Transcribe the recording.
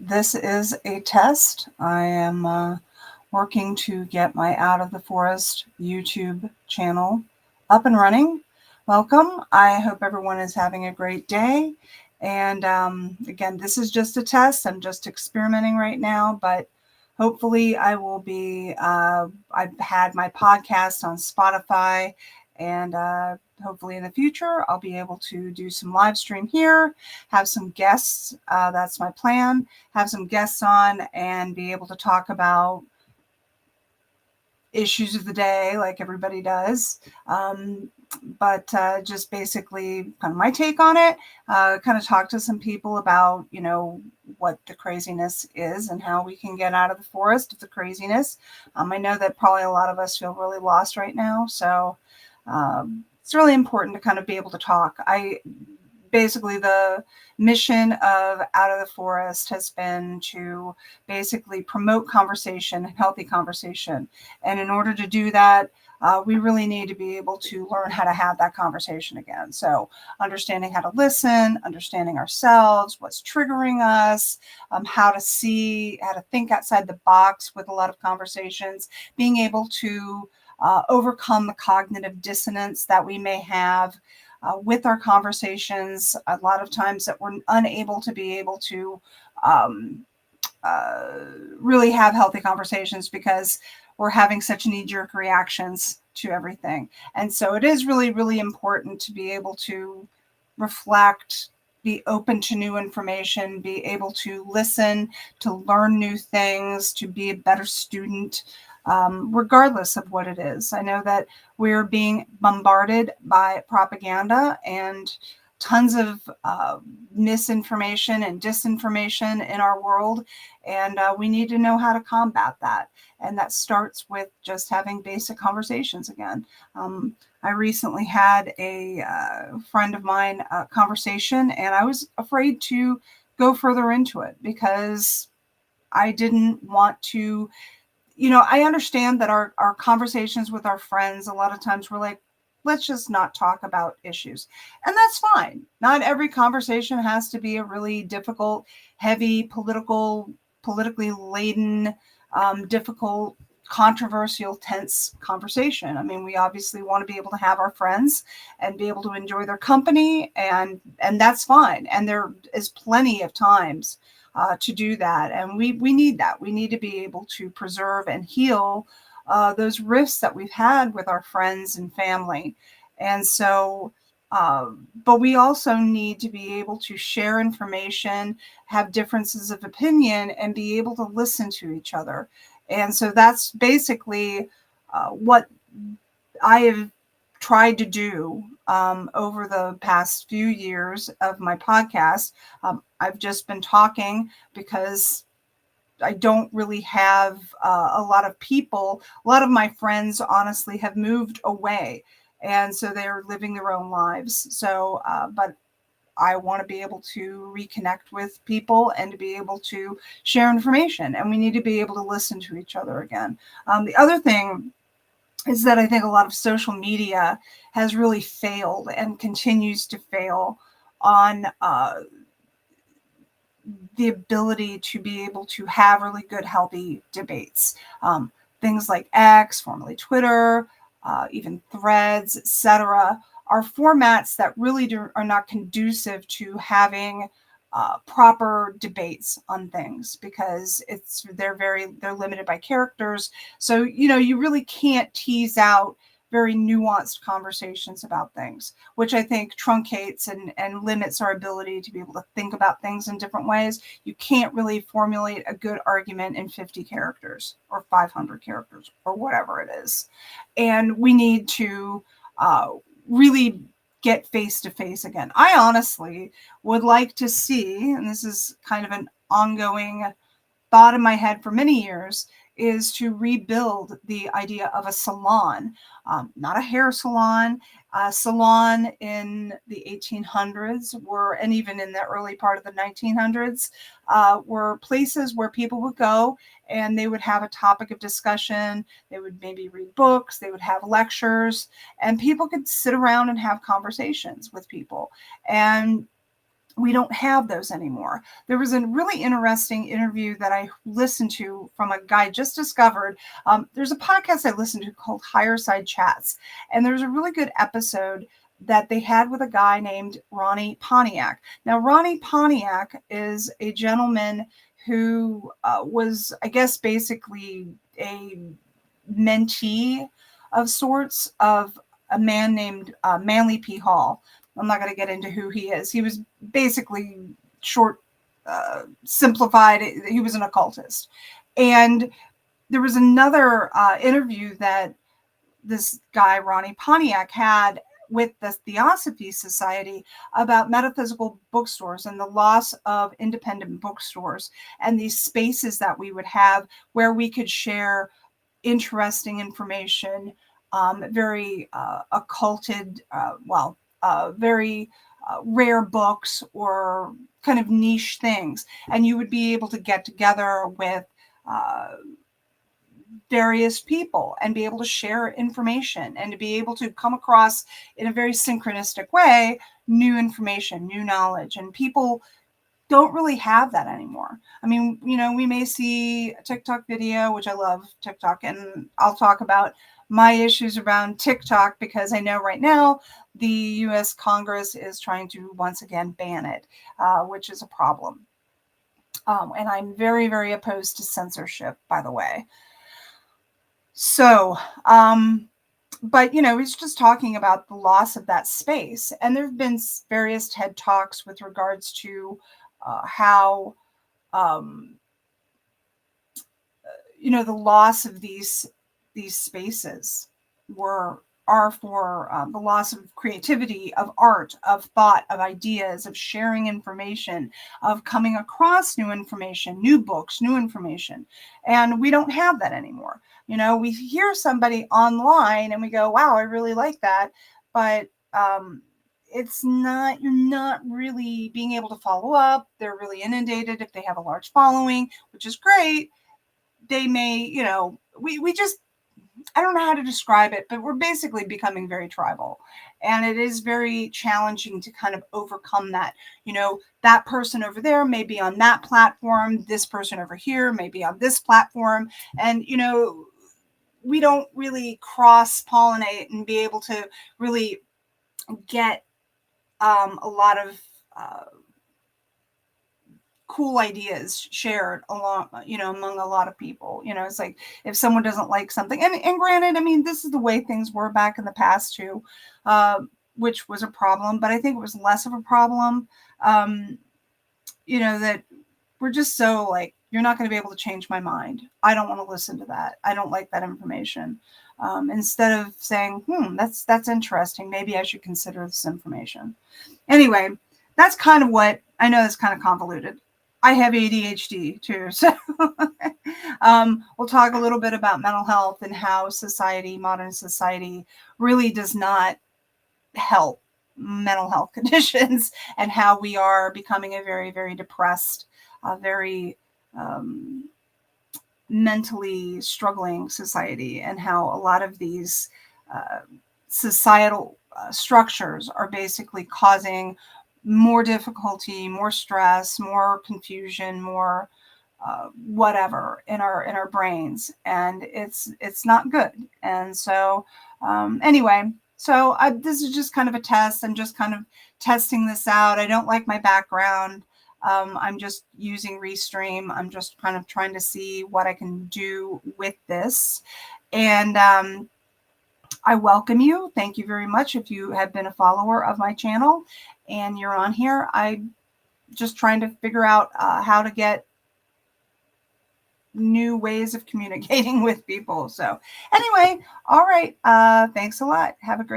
This is a test. I am working to get my Out of the Forest YouTube channel up and running. Welcome. I hope everyone is having a great day. And again, this is just a test. I'm just experimenting right now, but hopefully I will be, I've had my podcast on Spotify, and hopefully in the future I'll be able to do some live stream here, have some guests. That's my plan. Have some guests on and be able to talk about issues of the day like everybody does. But just basically kind of my take on it, kind of talk to some people about, what the craziness is and how we can get out of the forest of the craziness. I know that probably a lot of us feel really lost right now. So it's really important to kind of be able to talk. Basically, the mission of Out of the Forest has been to basically promote conversation, healthy conversation. And in order to do that, we really need to be able to learn how to have that conversation again. So understanding how to listen, understanding ourselves, what's triggering us, how to think outside the box with a lot of conversations, being able to overcome the cognitive dissonance that we may have with our conversations. A lot of times that we're unable to be able to really have healthy conversations because we're having such knee-jerk reactions to everything. And so it is really, really important to be able to reflect, be open to new information, be able to listen, to learn new things, to be a better student, regardless of what it is. I know that we're being bombarded by propaganda and tons of misinformation and disinformation in our world, and we need to know how to combat that. And that starts with just having basic conversations again. I recently had a friend of mine conversation, and I was afraid to go further into it because I didn't want to. I understand that our conversations with our friends, a lot of times we're like, let's just not talk about issues. And that's fine. Not every conversation has to be a really difficult, heavy, politically laden, difficult, controversial, tense conversation. I mean, we obviously want to be able to have our friends and be able to enjoy their company, and that's fine. And there is plenty of times to do that. And we need that. We need to be able to preserve and heal those rifts that we've had with our friends and family. And so, but we also need to be able to share information, have differences of opinion, and be able to listen to each other. And so that's basically what I have tried to do over the past few years of my podcast. I've just been talking because I don't really have a lot of people. A lot of my friends, honestly, have moved away, and so they're living their own lives. So, but I want to be able to reconnect with people and to be able to share information, and we need to be able to listen to each other again. The other thing is that I think a lot of social media has really failed and continues to fail on the ability to be able to have really good, healthy debates. Things like X, formerly Twitter, even Threads, etc., are formats that really are not conducive to having proper debates on things because they're limited by characters. So you really can't tease out very nuanced conversations about things, which I think truncates and limits our ability to be able to think about things in different ways. You can't really formulate a good argument in 50 characters or 500 characters or whatever it is. And we need to really get face to face again. I honestly would like to see, and this is kind of an ongoing thought in my head for many years, is to rebuild the idea of a salon, not a hair salon. A salon in the 1800s and even in the early part of the 1900s, were places where people would go and they would have a topic of discussion. They would maybe read books, they would have lectures, and people could sit around and have conversations with people. And We don't have those anymore. There was a really interesting interview that I listened to from a guy just discovered. There's a podcast I listened to called Higher Side Chats, and there's a really good episode that they had with a guy named Ronnie Pontiac. Now, Ronnie Pontiac is a gentleman who was, I guess, basically a mentee of sorts of a man named Manly P. Hall. I'm not going to get into who he is. He was basically simplified. He was an occultist. And there was another interview that this guy, Ronnie Pontiac, had with the Theosophy Society about metaphysical bookstores and the loss of independent bookstores and these spaces that we would have where we could share interesting information, very occulted, very rare books or kind of niche things. And you would be able to get together with various people and be able to share information and to be able to come across in a very synchronistic way new information, new knowledge. And people don't really have that anymore. I mean, we may see a TikTok video, which I love TikTok, and I'll talk about my issues around TikTok because I know right now the US Congress is trying to once again ban it, which is a problem. And I'm very, very opposed to censorship, by the way. So, but, it's just talking about the loss of that space. And there have been various TED Talks with regards to how, the loss of these spaces are for the loss of creativity, of art, of thought, of ideas, of sharing information, of coming across new information, new books, new information. And we don't have that anymore. We hear somebody online and we go, wow, I really like that. But you're not really being able to follow up. They're really inundated if they have a large following, which is great. They may, we just, I don't know how to describe it, but we're basically becoming very tribal. And it is very challenging to kind of overcome that. That person over there may be on that platform. This person over here may be on this platform. And, we don't really cross-pollinate and be able to really get a lot of cool ideas shared among a lot of people. It's like if someone doesn't like something, and granted, I mean, this is the way things were back in the past too, which was a problem, but I think it was less of a problem, that we're just so like, you're not going to be able to change my mind. I don't want to listen to that. I don't like that information. Instead of saying, that's interesting. Maybe I should consider this information. Anyway, that's kind of what, I know it's kind of convoluted. I have ADHD too. So we'll talk a little bit about mental health and how modern society really does not help mental health conditions and how we are becoming a very, very depressed, very mentally struggling society, and how a lot of these societal structures are basically causing more difficulty, more stress, more confusion, more whatever in our brains, and it's not good. And so anyway, so this is just kind of a test. I'm just kind of testing this out. I don't like my background. I'm just using Restream. I'm just kind of trying to see what I can do with this. And I welcome you. Thank you very much if you have been a follower of my channel and you're on here. I'm just trying to figure out how to get new ways of communicating with people. So anyway, all right. Thanks a lot. Have a great